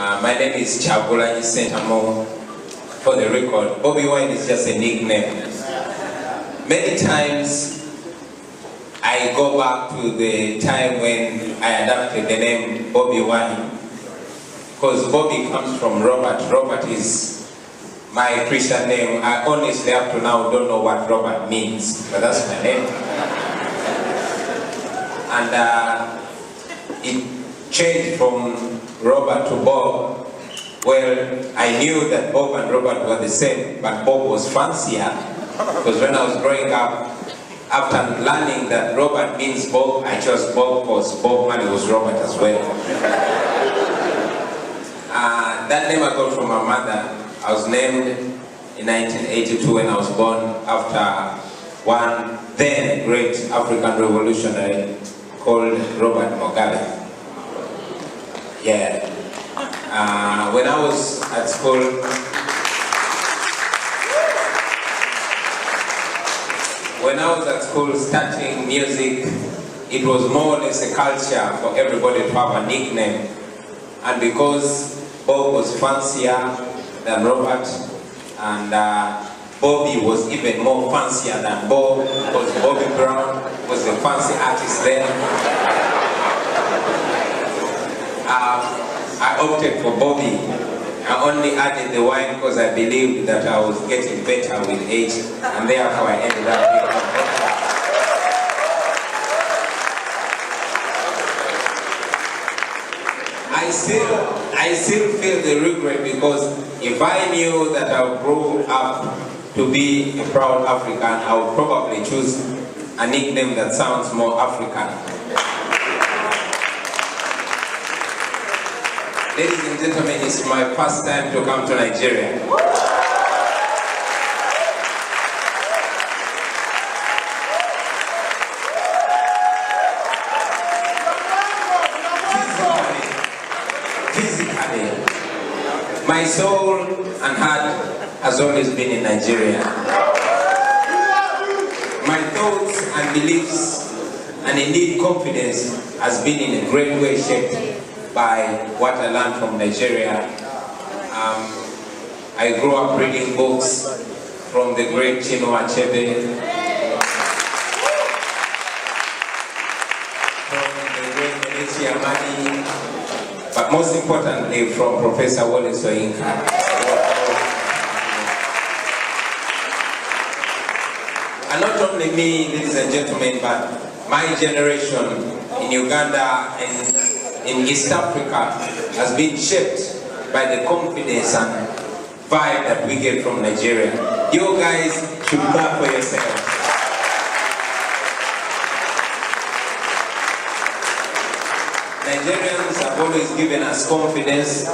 My name is Chagulanyi Sentamo. For the record, Bobi Wine is just a nickname. Many times I go back to the time when I adopted the name Bobi Wine, because Bobby comes from Robert. Robert is my Christian name. I honestly up to now don't know what Robert means, but that's my name. And it changed from Robert to Bob. Well, I knew that Bob and Robert were the same, but Bob was fancier, because when I was growing up, after learning that Robert means Bob, I chose Bob because Bob Marley was Robert as well. That name I got from my mother. I was named in 1982 when I was born, after one then great African revolutionary called Robert Mugabe. Yeah. When I was at school, studying music, it was more or less a culture for everybody to have a nickname. And because Bob was fancier than Robert, and Bobby was even more fancier than Bob, because Bobby Brown was the fancy artist then. I opted for Bobby. I only added the wine because I believed that I was getting better with age, and therefore I ended up being I still feel the regret, because if I knew that I would grow up to be a proud African, I would probably choose a nickname that sounds more African. Ladies and gentlemen, it's my first time to come to Nigeria. Physically, my soul and heart has always been in Nigeria. My thoughts and beliefs, and indeed confidence, has been in a great way shaped by what I learned from Nigeria. I grew up reading books from the great Chinua Achebe, from the great Kelechi Amadi, but most importantly from Professor Wole Soyinka. And not only me, ladies and gentlemen, but my generation in Uganda and in East Africa has been shaped by the confidence and vibe that we get from Nigeria. You guys should clap for yourselves. Nigerians have always given us confidence.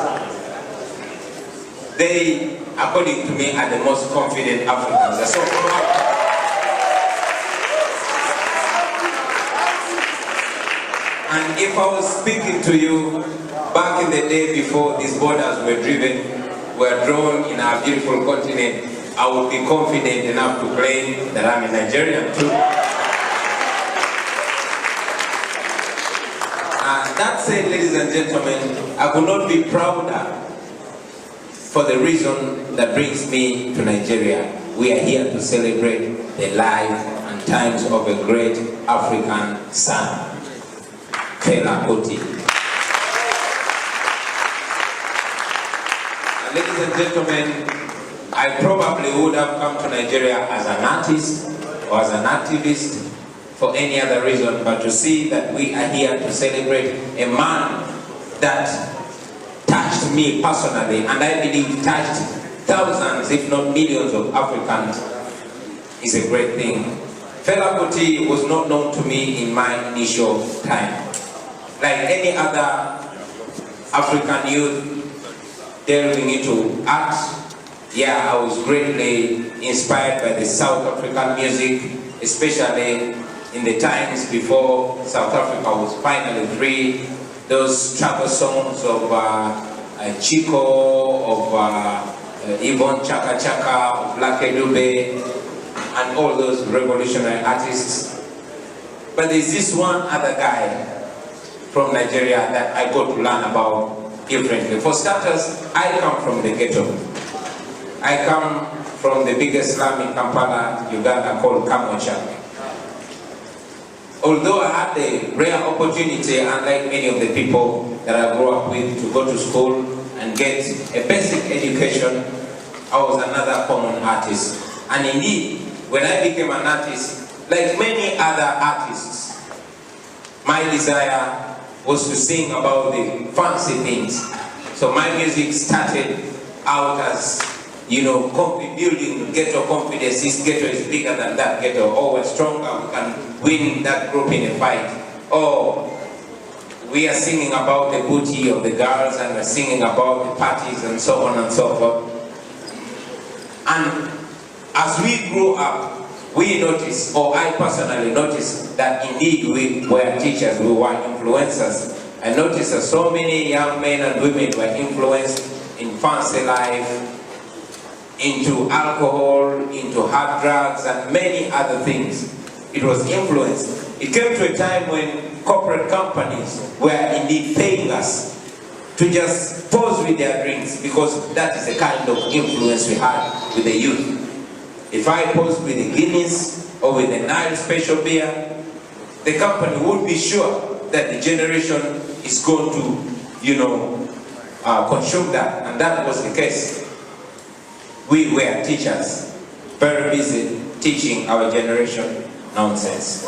They, according to me, are the most confident Africans. They're so proud. And if I was speaking to you back in the day before these borders were drawn in our beautiful continent, I would be confident enough to claim that I'm a Nigerian too. That said, ladies and gentlemen, I could not be prouder for the reason that brings me to Nigeria. We are here to celebrate the life and times of a great African son. Ladies and gentlemen, I probably would have come to Nigeria as an artist or as an activist for any other reason, but to see that we are here to celebrate a man that touched me personally, and I believe touched thousands, if not millions of Africans, is a great thing. Fela Kuti was not known to me in my initial time. Like any other African youth delving into art, yeah, I was greatly inspired by the South African music, especially in the times before South Africa was finally free. Those travel songs of Chico, of Yvonne Chaka Chaka, of Lucky Dube, and all those revolutionary artists. But there's this one other guy from Nigeria that I got to learn about differently. For starters, I come from the ghetto. I come from the biggest slum in Kampala, Uganda, called Kamocha. Although I had the rare opportunity, unlike many of the people that I grew up with, to go to school and get a basic education, I was another common artist. And indeed, when I became an artist, like many other artists, my desire was to sing about the fancy things. So my music started out as, building ghetto confidence. This ghetto is bigger than that ghetto. Oh, we're stronger, we can win that group in a fight. Oh, we are singing about the booty of the girls, and we're singing about the parties and so on and so forth. And as we grew up, we noticed, or I personally noticed, that indeed we were teachers, we were influencers. I noticed that so many young men and women were influenced in fancy life, into alcohol, into hard drugs, and many other things. It was influence. It came to a time when corporate companies were indeed paying us to just pose with their drinks, because that is the kind of influence we had with the youth. If I pose with the Guinness or with the Nile special beer, the company would be sure that the generation is going to, consume that. And that was the case. We were teachers, very busy teaching our generation nonsense.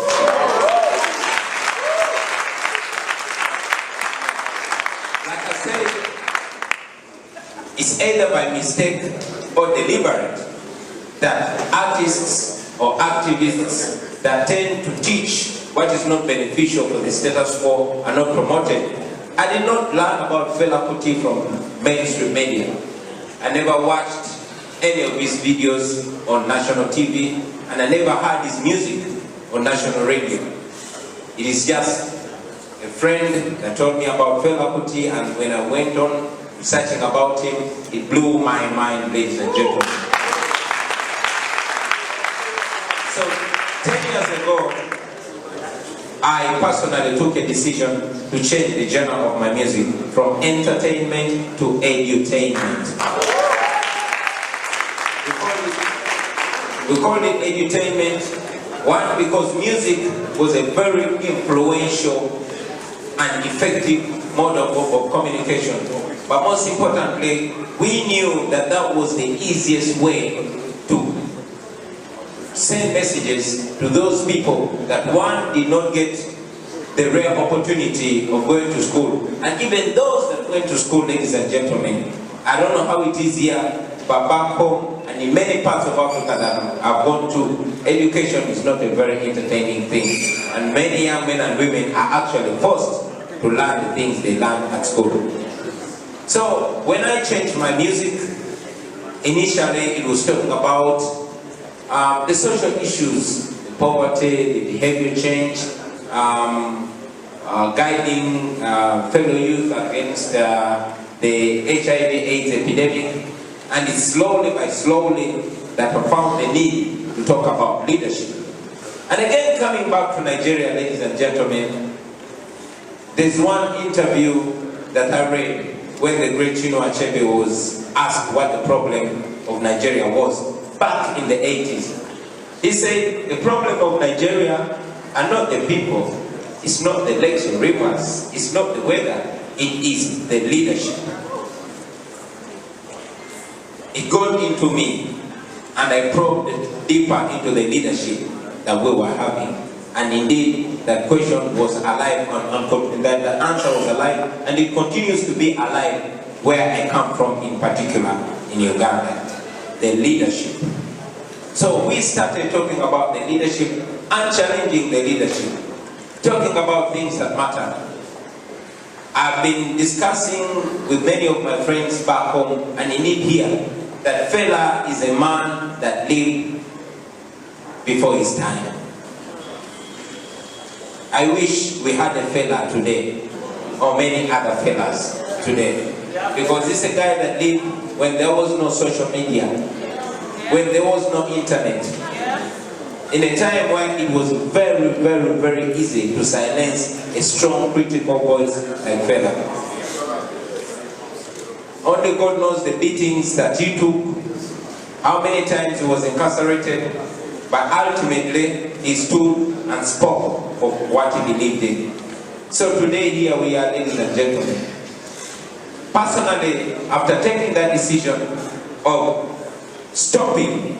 Like I said, it's either by mistake or deliberate that artists or activists that tend to teach what is not beneficial for the status quo are not promoted. I did not learn about Fela Kuti from mainstream media. I never watched any of his videos on national TV, and I never heard his music on national radio. It is just a friend that told me about Fela Kuti, and when I went on researching about him, it blew my mind, ladies and gentlemen. So, 10 years ago, I personally took a decision to change the genre of my music from entertainment to edutainment. We call it edutainment, one, because music was a very influential and effective mode of communication. But most importantly, we knew that that was the easiest way to send messages to those people that, one, did not get the rare opportunity of going to school. And even those that went to school, ladies and gentlemen, I don't know how it is here, but back home and in many parts of Africa that I've gone to, education is not a very entertaining thing. And many young men and women are actually forced to learn the things they learn at school. So when I changed my music, initially it was talking about the social issues, the poverty, the behavior change, guiding fellow youth against the HIV/AIDS epidemic. And it's slowly by slowly that I found the need to talk about leadership. And again, coming back to Nigeria, ladies and gentlemen, there's one interview that I read when the great Chinua Achebe was asked what the problem of Nigeria was back in the 80s. He said, the problem of Nigeria are not the people, it's not the lakes and rivers, it's not the weather, it is the leadership. It got into me, and I probed deeper into the leadership that we were having. And indeed, that question was alive, that the answer was alive, and it continues to be alive where I come from, in particular, in Uganda. The leadership. So we started talking about the leadership and challenging the leadership, talking about things that matter. I've been discussing with many of my friends back home, and indeed here, that Fela is a man that lived before his time. I wish we had a Fela today, or many other Felas today, because this is a guy that lived when there was no social media, when there was no internet, in a time when it was very, very, very easy to silence a strong critical voice like Fela. Only God knows the beatings that he took, how many times he was incarcerated, but ultimately he stood and spoke for what he believed in. So today here we are, ladies and gentlemen. Personally, after taking that decision of stopping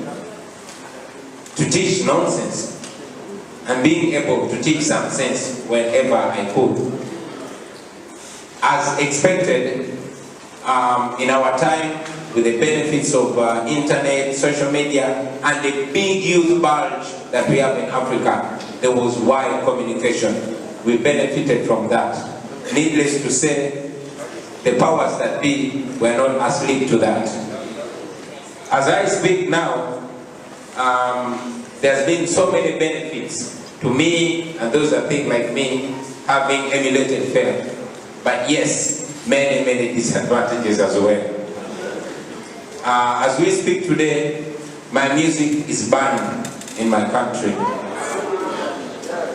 to teach nonsense and being able to teach some sense whenever I could, as expected, in our time, with the benefits of internet, social media, and the big youth bulge that we have in Africa, there was wide communication. We benefited from that. Needless to say, the powers that be were not asleep to that. As I speak now, there's been so many benefits to me and those that think like me, having emulated fair. But yes, many, many disadvantages as well. As we speak today, my music is banned in my country.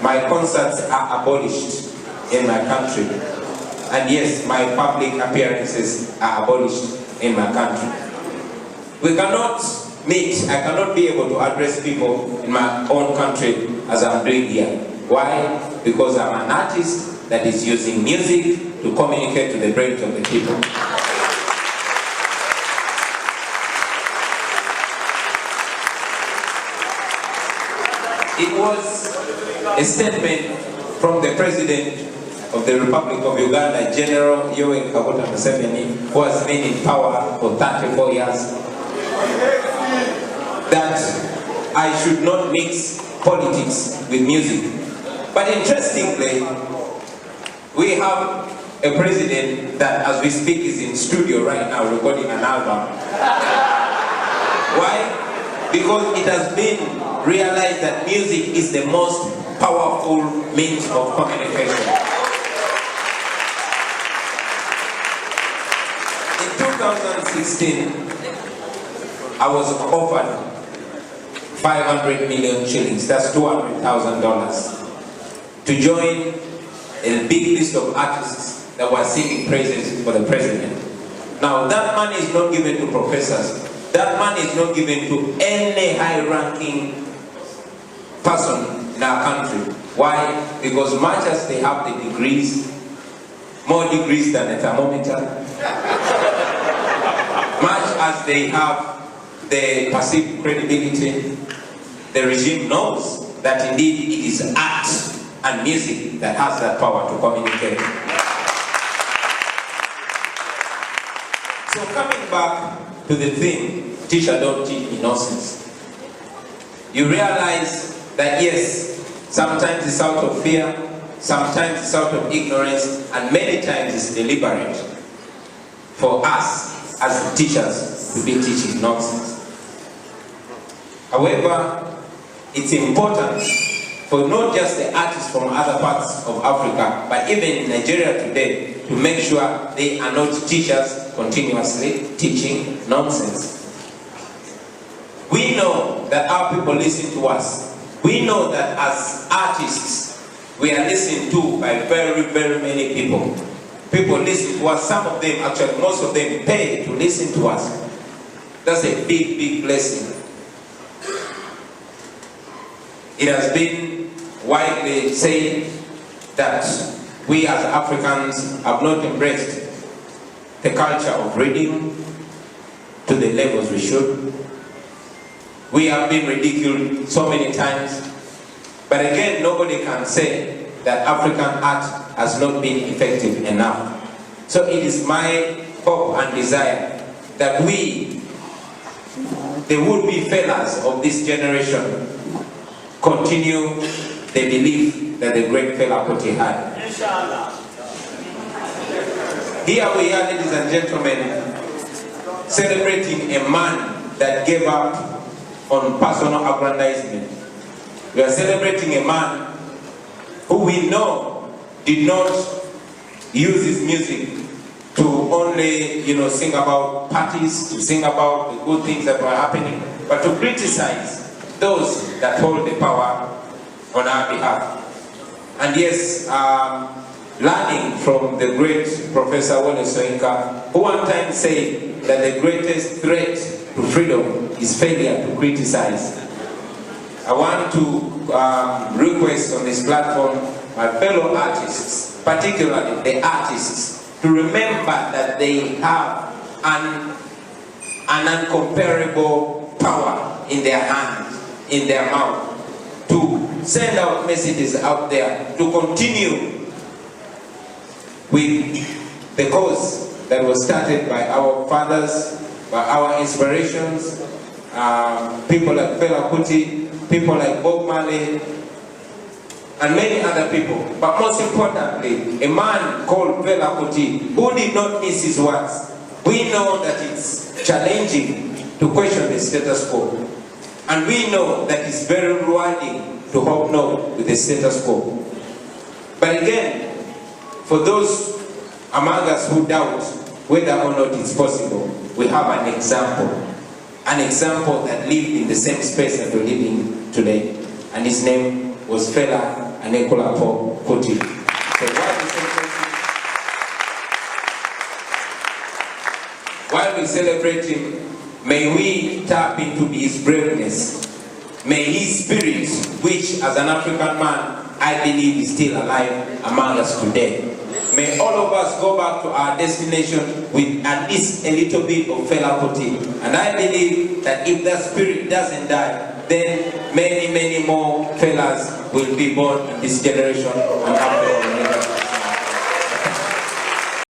My concerts are abolished in my country. And yes, my public appearances are abolished in my country. We cannot meet, I cannot be able to address people in my own country as I'm doing here. Why? Because I'm an artist that is using music to communicate to the brains of the people. It was a statement from the President of the Republic of Uganda, General Yoweri Kaguta Museveni, who has been in power for 34 years, that I should not mix politics with music. But interestingly, we have a president that, as we speak, is in studio right now recording an album. Why? Because it has been realized that music is the most powerful means of communication. In 2016, I was offered 500 million shillings, that's $200,000, to join a big list of artists that were singing praises for the president. Now, that money is not given to professors. That money is not given to any high-ranking person in our country. Why? Because much as they have the degrees, more degrees than a thermometer, much as they have the perceived credibility, the regime knows that indeed it is art and music that has that power to communicate. So coming back to the thing, teacher don't teach me nonsense. You realize that yes, sometimes it's out of fear, sometimes it's out of ignorance, and many times it's deliberate for us as teachers to be teaching nonsense. However, it's important for not just the artists from other parts of Africa, but even in Nigeria today, to make sure they are not teachers continuously teaching nonsense. We know that our people listen to us. We know that as artists, we are listened to by very, very many people. People listen to us. Some of them, actually most of them, pay to listen to us. That's a big, big blessing. It has been widely said that we as Africans have not embraced the culture of reading to the levels we should. We have been ridiculed so many times, but again, nobody can say that African art has not been effective enough. So it is my hope and desire that we, the would-be fellas of this generation, continue the belief that the great fella Kuti had. Here we are, ladies and gentlemen, celebrating a man that gave up on personal aggrandizement. We are celebrating a man who we know did not use his music to only, sing about parties, to sing about the good things that were happening, but to criticize those that hold the power on our behalf. And yes, learning from the great Professor Wole Soyinka, who one time said that the greatest threat to freedom is failure to criticize. I want to request on this platform my fellow artists, particularly the artists, to remember that they have an uncomparable power in their hands, in their mouth, to send out messages out there, to continue with the cause that was started by our fathers, by our inspirations, people like Fela Kuti, people like Bob Marley, and many other people. But most importantly, a man called Fela Kuti, who did not miss his words. We know that it's challenging to question the status quo. And we know that it's very rewarding to hope no with the status quo. But again, for those among us who doubt whether or not it's possible, we have an example that lived in the same space that we're living today. And his name was Fela Anikulapo Kuti. So while we celebrate him, may we tap into his braveness. May his spirit, which as an African man, I believe is still alive among us today. May all of us go back to our destination with at least a little bit of Fela Kuti. And I believe that if that spirit doesn't die, then many, many more Felas will be born in this generation and after all.